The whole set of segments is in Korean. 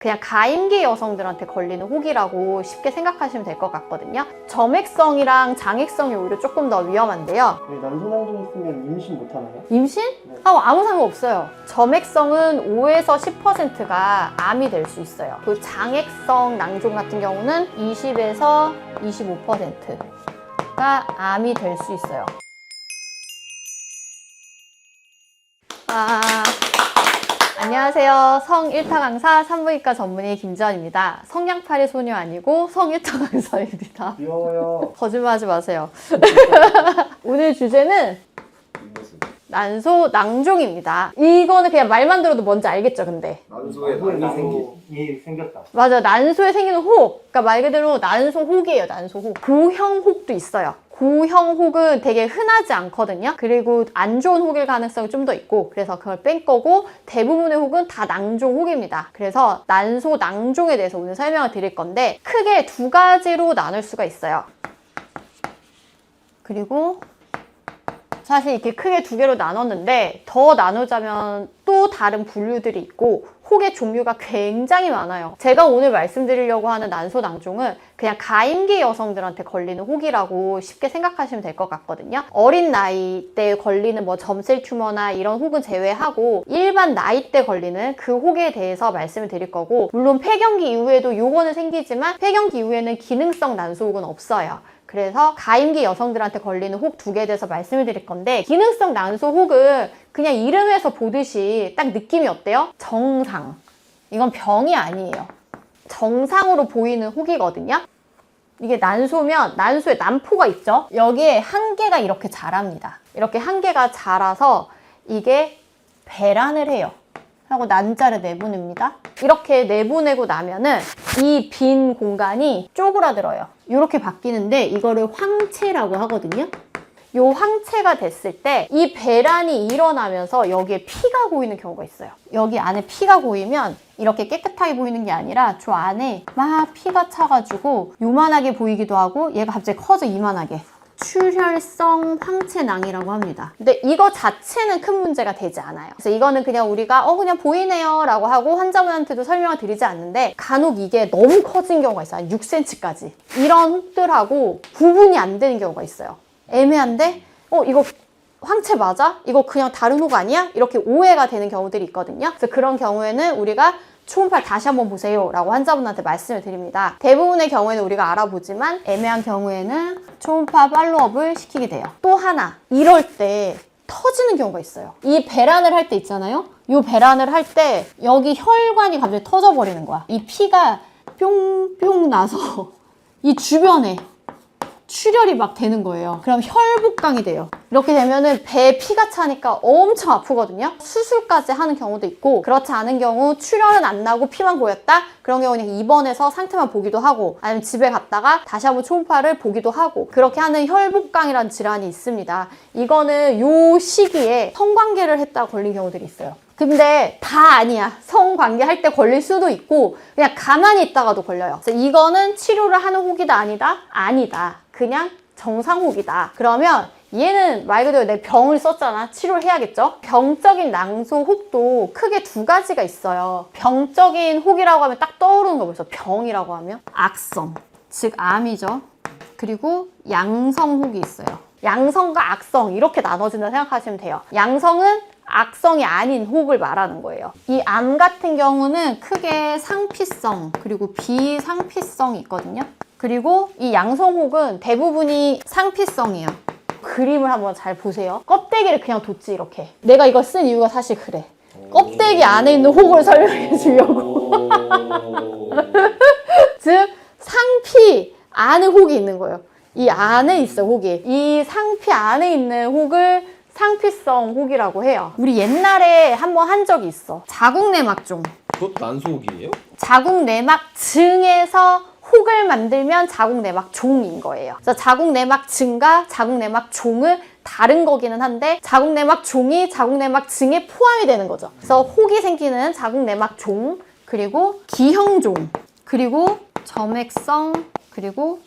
그냥 가임기 여성들한테 걸리는 혹이라고 쉽게 생각하시면 될 것 같거든요. 점액성이랑 장액성이 오히려 조금 더 위험한데요. 난소낭종 있으면 임신 못하나요? 임신? 네. 아무 상관없어요. 점액성은 5에서 10%가 암이 될 수 있어요. 그 장액성 낭종 같은 경우는 20에서 25%가 암이 될 수 있어요. 안녕하세요. 성 1타 강사 산부인과 전문의 김지연입니다. 성냥팔이 소녀 아니고 성 1타 강사입니다. 귀여워요. 거짓말하지 마세요. 오늘 주제는 난소 낭종입니다. 이거는 그냥 말만 들어도 뭔지 알겠죠, 근데? 난소에 난이 생겼다. 맞아요. 난소에 생기는 혹. 그러니까 말 그대로 난소 혹이에요, 난소 혹. 고형 혹도 있어요. 고형 혹은 되게 흔하지 않거든요. 그리고 안 좋은 혹일 가능성이 좀 더 있고, 그래서 그걸 뺀 거고, 대부분의 혹은 다 낭종 혹입니다. 그래서 난소 낭종에 대해서 오늘 설명을 드릴 건데, 크게 두 가지로 나눌 수가 있어요. 그리고 사실 이렇게 크게 두 개로 나눴는데, 더 나누자면 또 다른 분류들이 있고, 혹의 종류가 굉장히 많아요. 제가 오늘 말씀드리려고 하는 난소 낭종은 그냥 가임기 여성들한테 걸리는 혹이라고 쉽게 생각하시면 될 것 같거든요. 어린 나이 때 걸리는 뭐 점셀 튜머나 이런 혹은 제외하고 일반 나이 때 걸리는 그 혹에 대해서 말씀을 드릴 거고, 물론 폐경기 이후에도 요거는 생기지만 폐경기 이후에는 기능성 난소 혹은 없어요. 그래서 가임기 여성들한테 걸리는 혹 두 개에 대해서 말씀을 드릴 건데, 기능성 난소 혹은 그냥 이름에서 보듯이 딱 느낌이 어때요? 정상. 이건 병이 아니에요. 정상으로 보이는 혹이거든요. 이게 난소면 난소에 난포가 있죠? 여기에 한 개가 이렇게 자랍니다. 이렇게 한 개가 자라서 이게 배란을 해요. 하고 난자를 내보냅니다. 이렇게 내보내고 나면은 이 빈 공간이 쪼그라들어요. 이렇게 바뀌는데 이거를 황체라고 하거든요. 요 황체가 됐을 때 이 배란이 일어나면서 여기에 피가 고이는 경우가 있어요. 여기 안에 피가 고이면 이렇게 깨끗하게 보이는 게 아니라 저 안에 막 피가 차가지고 요만하게 보이기도 하고, 얘가 갑자기 커져 이만하게. 출혈성 황체낭이라고 합니다. 근데 이거 자체는 큰 문제가 되지 않아요. 그래서 이거는 그냥 우리가 그냥 보이네요 라고 하고 환자분한테도 설명을 드리지 않는데, 간혹 이게 너무 커진 경우가 있어요. 한 6cm까지. 이런 혹들하고 구분이 안 되는 경우가 있어요. 애매한데 이거 황체 맞아? 이거 그냥 다른 혹 아니야? 이렇게 오해가 되는 경우들이 있거든요. 그래서 그런 경우에는 우리가 초음파를 다시 한번 보세요 라고 환자분한테 말씀을 드립니다. 대부분의 경우에는 우리가 알아보지만 애매한 경우에는 초음파 팔로업을 시키게 돼요. 또 하나, 이럴 때 터지는 경우가 있어요. 이 배란을 할 때 있잖아요. 이 배란을 할 때 여기 혈관이 갑자기 터져버리는 거야. 이 피가 뿅뿅 나서 이 주변에 출혈이 막 되는 거예요. 그럼 혈복강이 돼요. 이렇게 되면은 배에 피가 차니까 엄청 아프거든요. 수술까지 하는 경우도 있고, 그렇지 않은 경우 출혈은 안 나고 피만 고였다? 그런 경우는 입원해서 상태만 보기도 하고, 아니면 집에 갔다가 다시 한번 초음파를 보기도 하고, 그렇게 하는 혈복강이라는 질환이 있습니다. 이거는 요 시기에 성관계를 했다가 걸린 경우들이 있어요. 근데 다 아니야. 성관계 할 때 걸릴 수도 있고 그냥 가만히 있다가도 걸려요. 그래서 이거는 치료를 하는 혹이다 아니다? 아니다. 그냥 정상 혹이다. 그러면 얘는 말 그대로 내 병을 썼잖아. 치료를 해야겠죠? 병적인 난소 혹도 크게 두 가지가 있어요. 병적인 혹이라고 하면 딱 떠오르는 거 벌써 병이라고 하면 악성, 즉 암이죠. 그리고 양성 혹이 있어요. 양성과 악성 이렇게 나눠진다 생각하시면 돼요. 양성은 악성이 아닌 혹을 말하는 거예요. 이 암 같은 경우는 크게 상피성 그리고 비상피성이 있거든요. 그리고 이 양성혹은 대부분이 상피성이에요. 그림을 한번 잘 보세요. 껍데기를 그냥 뒀지 이렇게. 내가 이걸 쓴 이유가 사실 그래. 껍데기 안에 있는 혹을 설명해 주려고. 즉 상피 안에 혹이 있는 거예요. 이 안에 있어 혹이. 이 상피 안에 있는 혹을 상피성 혹이라고 해요. 우리 옛날에 한번 한 적이 있어. 자궁내막종. 그것도 난소혹이에요? 자궁내막증에서 혹을 만들면 자궁내막종인 거예요. 그래서 자궁내막증과 자궁내막종은 다른 거기는 한데 자궁내막종이 자궁내막증에 포함이 되는 거죠. 그래서 혹이 생기는 자궁내막종, 그리고 기형종, 그리고 점액성, 그리고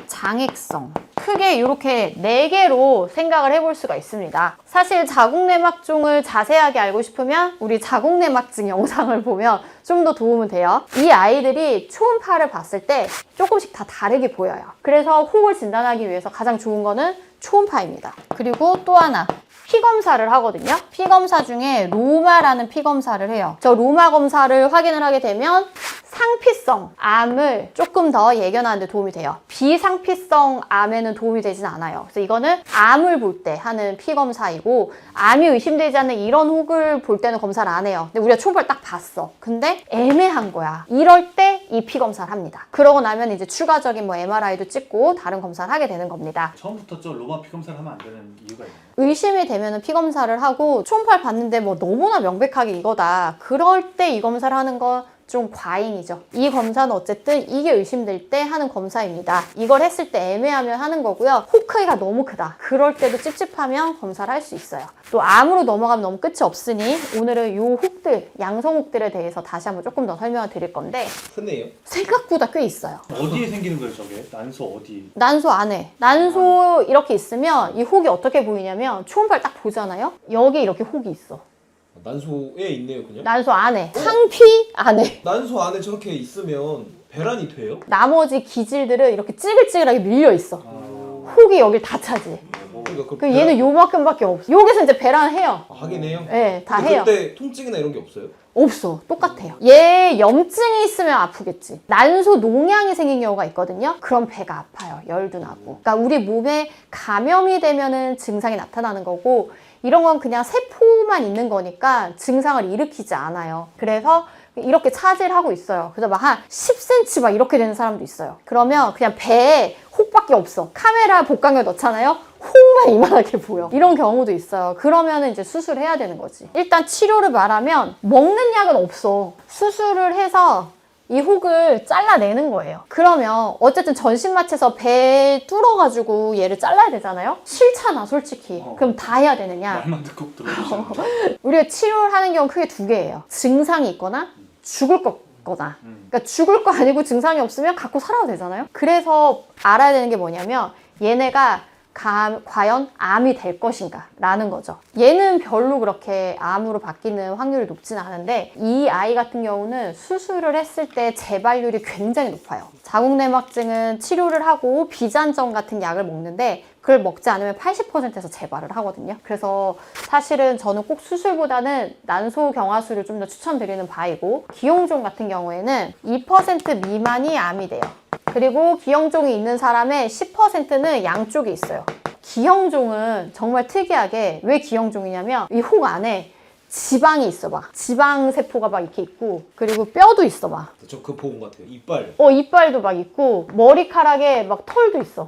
장액성. 크게 이렇게 4개로 생각을 해볼 수가 있습니다. 사실 자궁내막종을 자세하게 알고 싶으면 우리 자궁내막증 영상을 보면 좀 더 도움은 돼요. 이 아이들이 초음파를 봤을 때 조금씩 다 다르게 보여요. 그래서 혹을 진단하기 위해서 가장 좋은 거는 초음파입니다. 그리고 또 하나, 피검사를 하거든요. 피검사 중에 로마라는 피검사를 해요. 저 로마 검사를 확인을 하게 되면 상피성 암을 조금 더 예견하는 데 도움이 돼요. 비상피성 암에는 도움이 되진 않아요. 그래서 이거는 암을 볼 때 하는 피검사이고, 암이 의심되지 않는 이런 혹을 볼 때는 검사를 안 해요. 근데 우리가 초음파를 딱 봤어. 근데 애매한 거야. 이럴 때 이 피검사를 합니다. 그러고 나면 이제 추가적인 뭐 MRI도 찍고 다른 검사를 하게 되는 겁니다. 처음부터 저 로마 피검사를 하면 안 되는 이유가 있나요? 의심이 되면 피검사를 하고, 초음파를 봤는데 뭐 너무나 명백하게 이거다. 그럴 때 이 검사를 하는 건 좀 과잉이죠. 이 검사는 어쨌든 이게 의심될 때 하는 검사입니다. 이걸 했을 때 애매하면 하는 거고요. 혹 크기가 너무 크다. 그럴 때도 찝찝하면 검사를 할 수 있어요. 또 암으로 넘어가면 너무 끝이 없으니 오늘은 요 혹들, 양성 혹들에 대해서 다시 한번 조금 더 설명을 드릴 건데, 크네요. 생각보다 꽤 있어요. 어디에 생기는 거예요, 저게? 난소 어디? 난소 안에. 난소 이렇게 있으면 이 혹이 어떻게 보이냐면, 초음파를 딱 보잖아요? 여기 이렇게 혹이 있어. 난소에 있네요, 그냥. 난소 안에. 상피 안에. 난소 안에 저렇게 있으면 배란이 돼요? 나머지 기질들은 이렇게 찌글찌글하게 밀려 있어. 아, 혹이 여길 다 차지. 그러니까 그 얘는 요만큼밖에 없어. 여기서 이제 배란을 해요. 하긴 해요. 네, 다 근데 해요. 그때 통증이나 이런 게 없어요? 없어. 똑같아요. 얘 염증이 있으면 아프겠지. 난소 농양이 생긴 경우가 있거든요. 그럼 배가 아파요. 열도 나고. 그러니까 우리 몸에 감염이 되면은 증상이 나타나는 거고, 이런 건 그냥 세포만 있는 거니까 증상을 일으키지 않아요. 그래서 이렇게 차지하고 있어요. 그래서 막 한 10cm 막 이렇게 되는 사람도 있어요. 그러면 그냥 배에 혹밖에 없어. 카메라 복강을 넣잖아요. 혹만 이만하게 보여. 이런 경우도 있어요. 그러면 이제 수술을 해야 되는 거지. 일단 치료를 말하면 먹는 약은 없어. 수술을 해서 이 혹을 잘라내는 거예요. 그러면 어쨌든 전신마취에서 배 뚫어가지고 얘를 잘라야 되잖아요. 싫잖아, 솔직히. 그럼 다 해야 되느냐? 말만 듣고 들어주시는 우리가 치료를 하는 경우는 크게 2개예요. 증상이 있거나 죽을 거거나. 그러니까 죽을 거 아니고 증상이 없으면 갖고 살아도 되잖아요. 그래서 알아야 되는 게 뭐냐면, 얘네가 과연 암이 될 것인가 라는 거죠. 얘는 별로 그렇게 암으로 바뀌는 확률이 높지는 않은데, 이 아이 같은 경우는 수술을 했을 때 재발률이 굉장히 높아요. 자궁내막증은 치료를 하고 비잔정 같은 약을 먹는데, 그걸 먹지 않으면 80%에서 재발을 하거든요. 그래서 사실은 저는 꼭 수술보다는 난소 경화술을 좀 더 추천드리는 바이고, 기형종 같은 경우에는 2% 미만이 암이 돼요. 그리고 기형종이 있는 사람의 10%는 양쪽에 있어요. 기형종은 정말 특이하게, 왜 기형종이냐면 이 혹 안에 지방이 있어 봐. 지방세포가 막 이렇게 있고, 그리고 뼈도 있어 봐. 저 그거 본 것 같아요. 이빨. 이빨도 막 있고, 머리카락에 막 털도 있어.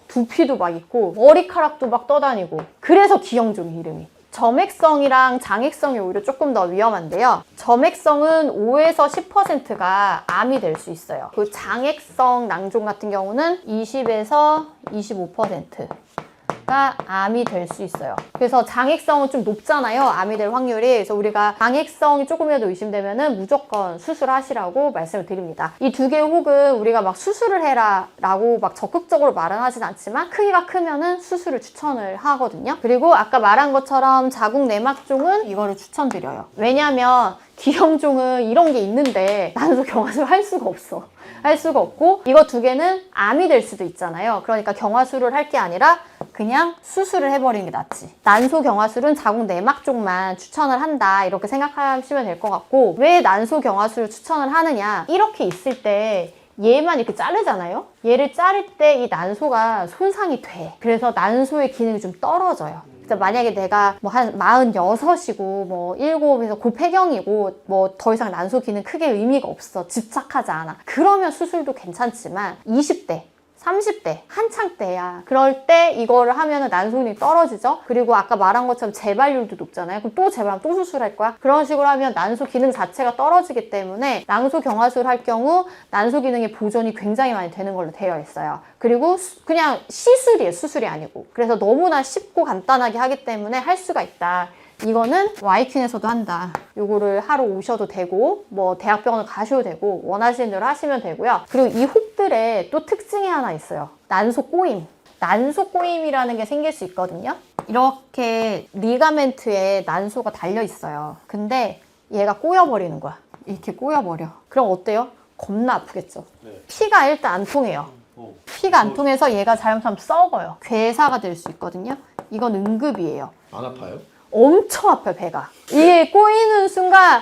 두피도 막 있고, 머리카락도 막 떠다니고. 그래서 기형종 이름이. 점액성이랑 장액성이 오히려 조금 더 위험한데요. 점액성은 5에서 10%가 암이 될 수 있어요. 그 장액성 낭종 같은 경우는 20에서 25%가 암이 될 수 있어요. 그래서 장액성은 좀 높잖아요, 암이 될 확률이. 그래서 우리가 장액성이 조금이라도 의심되면은 무조건 수술하시라고 말씀을 드립니다. 이 2개의 혹은 우리가 막 수술을 해라 라고 막 적극적으로 말은 하진 않지만, 크기가 크면은 수술을 추천을 하거든요. 그리고 아까 말한 것처럼 자궁내막종은 이거를 추천드려요. 왜냐면 기형종은 이런 게 있는데 난소 경화술 할 수가 없어. 할 수가 없고, 이거 2개는 암이 될 수도 있잖아요. 그러니까 경화술을 할 게 아니라 그냥 수술을 해버리는 게 낫지. 난소 경화술은 자궁 내막 쪽만 추천을 한다, 이렇게 생각하시면 될 것 같고, 왜 난소 경화술을 추천을 하느냐, 이렇게 있을 때 얘만 이렇게 자르잖아요. 얘를 자를 때 이 난소가 손상이 돼. 그래서 난소의 기능이 좀 떨어져요. 그래서 만약에 내가 뭐 한 46이고 뭐 7에서 고폐경이고 뭐 더 이상 난소 기능 크게 의미가 없어, 집착하지 않아, 그러면 수술도 괜찮지만 20대 30대 한창 때야, 그럴 때 이거를 하면은 난소 기능이 떨어지죠. 그리고 아까 말한 것처럼 재발률도 높잖아요. 그럼 또 재발하면 또 수술할 거야. 그런 식으로 하면 난소 기능 자체가 떨어지기 때문에 난소 경화술 할 경우 난소 기능의 보존이 굉장히 많이 되는 걸로 되어 있어요. 그리고 그냥 시술이에요, 수술이 아니고. 그래서 너무나 쉽고 간단하게 하기 때문에 할 수가 있다. 이거는 와이퀸에서도 한다. 요거를 하러 오셔도 되고, 뭐 대학병원을 가셔도 되고, 원하시는 대로 하시면 되고요. 그리고 이 혹들의 또 특징이 하나 있어요. 난소 꼬임. 난소 꼬임이라는 게 생길 수 있거든요. 이렇게 리가멘트에 난소가 달려 있어요. 근데 얘가 꼬여버리는 거야. 이렇게 꼬여버려. 그럼 어때요? 겁나 아프겠죠. 네. 피가 일단 안 통해요. 오. 피가 안 통해서 얘가 잘못하면 썩어요. 괴사가 될 수 있거든요. 이건 응급이에요. 안 아파요? 엄청 아파요, 배가. 이게 꼬이는 순간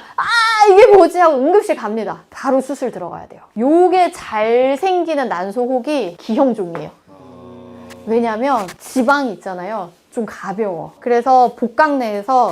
이게 뭐지 하고 응급실 갑니다. 바로 수술 들어가야 돼요. 요게 잘 생기는 난소혹이 기형종이에요. 왜냐면 지방이 있잖아요. 좀 가벼워. 그래서 복강 내에서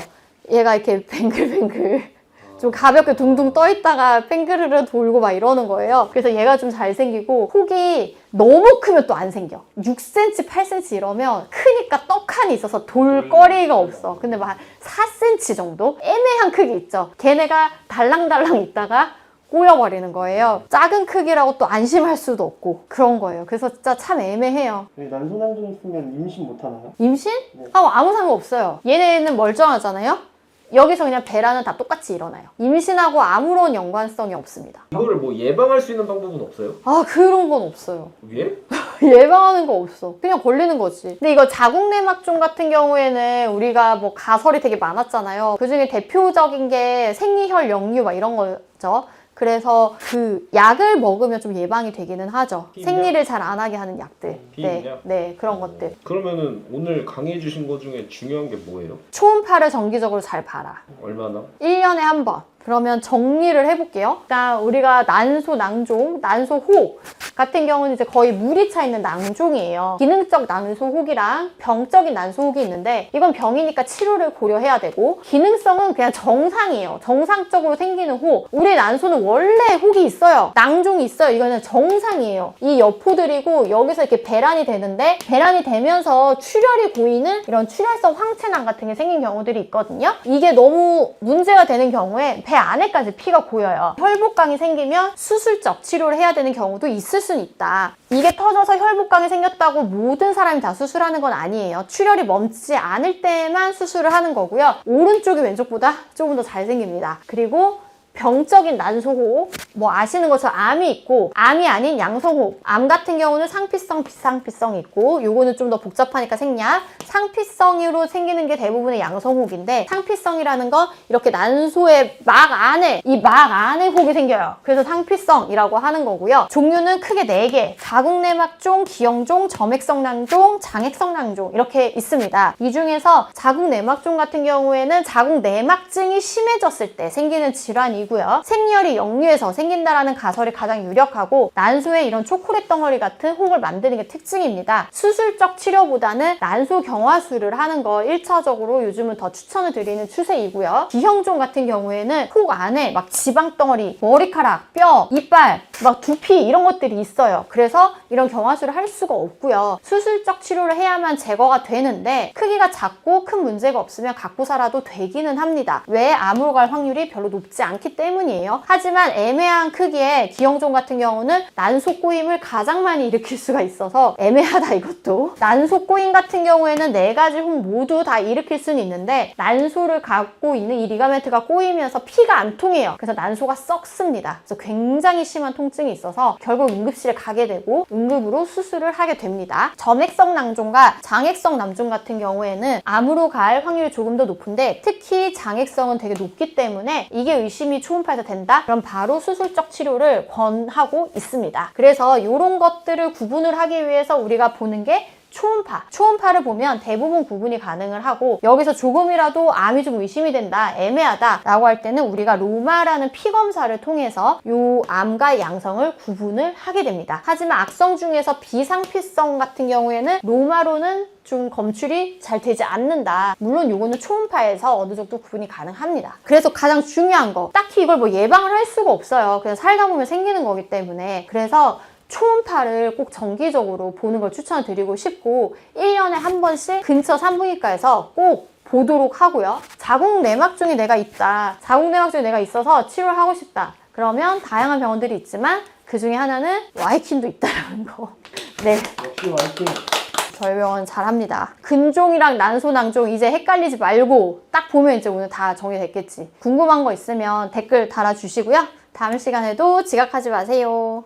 얘가 이렇게 뱅글뱅글 좀 가볍게 둥둥 떠 있다가 팽그르르 돌고 막 이러는 거예요. 그래서 얘가 좀 잘 생기고, 혹이 너무 크면 또 안 생겨. 6cm, 8cm 이러면 크니까 떡하니 있어서 돌 거리가 없어. 근데 막 4cm 정도? 애매한 크기 있죠. 걔네가 달랑달랑 있다가 꼬여버리는 거예요. 작은 크기라고 또 안심할 수도 없고 그런 거예요. 그래서 진짜 참 애매해요. 난소낭종 있으면 임신 못하나요? 임신? 네. 아무 상관없어요. 얘네는 멀쩡하잖아요. 여기서 그냥 배란은 다 똑같이 일어나요. 임신하고 아무런 연관성이 없습니다. 이거를 뭐 예방할 수 있는 방법은 없어요? 그런 건 없어요. 예? 예방하는 거 없어. 그냥 걸리는 거지. 근데 이거 자궁내막종 같은 경우에는 우리가 뭐 가설이 되게 많았잖아요. 그 중에 대표적인 게 생리혈 역류 막 이런 거죠. 그래서 그 약을 먹으면 좀 예방이 되기는 하죠. 비임약? 생리를 잘 안 하게 하는 약들. 비임약? 네, 그런 것들. 그러면은 오늘 강의해 주신 것 중에 중요한 게 뭐예요? 초음파를 정기적으로 잘 봐라. 얼마나? 1년에 한 번. 그러면 정리를 해볼게요. 일단 우리가 난소 낭종, 난소 혹 같은 경우는 이제 거의 물이 차 있는 낭종이에요. 기능적 난소 혹이랑 병적인 난소 혹이 있는데, 이건 병이니까 치료를 고려해야 되고, 기능성은 그냥 정상이에요. 정상적으로 생기는 혹. 우리 난소는 원래 혹이 있어요. 낭종이 있어요. 이거는 정상이에요. 이 여포들이고 여기서 이렇게 배란이 되는데, 배란이 되면서 출혈이 고이는 이런 출혈성 황체낭 같은 게 생긴 경우들이 있거든요. 이게 너무 문제가 되는 경우에 배 안에까지 피가 고여요. 혈복강이 생기면 수술적 치료를 해야 되는 경우도 있을 수는 있다. 이게 터져서 혈복강이 생겼다고 모든 사람이 다 수술하는 건 아니에요. 출혈이 멈추지 않을 때만 수술을 하는 거고요. 오른쪽이 왼쪽보다 조금 더 잘 생깁니다. 그리고 병적인 난소혹, 뭐 아시는 것처럼 암이 있고, 암이 아닌 양성혹. 암 같은 경우는 상피성, 비상피성이 있고, 요거는 좀 더 복잡하니까 생략. 상피성으로 생기는 게 대부분의 양성혹인데, 상피성이라는 건 이렇게 난소의 막 안에, 이 막 안에 혹이 생겨요. 그래서 상피성이라고 하는 거고요. 종류는 크게 4개. 자궁내막종, 기형종, 점액성 낭종, 장액성 낭종 이렇게 있습니다. 이 중에서 자궁내막종 같은 경우에는 자궁내막증이 심해졌을 때 생기는 질환이 고요. 생리혈이 역류해서 생긴다라는 가설이 가장 유력하고, 난소에 이런 초콜릿 덩어리 같은 혹을 만드는 게 특징입니다. 수술적 치료보다는 난소 경화술을 하는 거 1차적으로 요즘은 더 추천을 드리는 추세이고요. 기형종 같은 경우에는 혹 안에 막 지방 덩어리, 머리카락, 뼈, 이빨, 막 두피 이런 것들이 있어요. 그래서 이런 경화술을 할 수가 없고요. 수술적 치료를 해야만 제거가 되는데, 크기가 작고 큰 문제가 없으면 갖고 살아도 되기는 합니다. 왜? 암으로 갈 확률이 별로 높지 않기 때문이에요. 하지만 애매한 크기의 기형종 같은 경우는 난소 꼬임을 가장 많이 일으킬 수가 있어서 애매하다, 이것도. 난소 꼬임 같은 경우에는 4가지 혹 모두 다 일으킬 수는 있는데, 난소를 갖고 있는 이 리가멘트가 꼬이면서 피가 안 통해요. 그래서 난소가 썩습니다. 그래서 굉장히 심한 통증이 있어서 결국 응급실에 가게 되고 응급으로 수술을 하게 됩니다. 점액성 낭종과 장액성 낭종 같은 경우에는 암으로 갈 확률이 조금 더 높은데, 특히 장액성은 되게 높기 때문에 이게 의심이 초음파에서 된다? 그럼 바로 수술적 치료를 권하고 있습니다. 그래서 이런 것들을 구분을 하기 위해서 우리가 보는 게 초음파. 초음파를 보면 대부분 구분이 가능을 하고, 여기서 조금이라도 암이 좀 의심이 된다, 애매하다 라고 할 때는 우리가 로마라는 피검사를 통해서 요 암과 양성을 구분을 하게 됩니다. 하지만 악성 중에서 비상피성 같은 경우에는 로마로는 좀 검출이 잘 되지 않는다. 물론 요거는 초음파에서 어느 정도 구분이 가능합니다. 그래서 가장 중요한 거, 딱히 이걸 뭐 예방을 할 수가 없어요. 그냥 살다 보면 생기는 거기 때문에. 그래서 초음파를 꼭 정기적으로 보는 걸 추천드리고 싶고, 1년에 한 번씩 근처 산부인과에서 꼭 보도록 하고요. 자궁내막종이 내가 있다, 자궁내막종이 내가 있어서 치료를 하고 싶다, 그러면 다양한 병원들이 있지만 그 중에 하나는 와이킨도 있다라는 거. 네, 역시 와이팅. 저희 병원 잘합니다. 근종이랑 난소낭종 이제 헷갈리지 말고 딱 보면 이제 오늘 다 정리됐겠지. 궁금한 거 있으면 댓글 달아주시고요. 다음 시간에도 지각하지 마세요.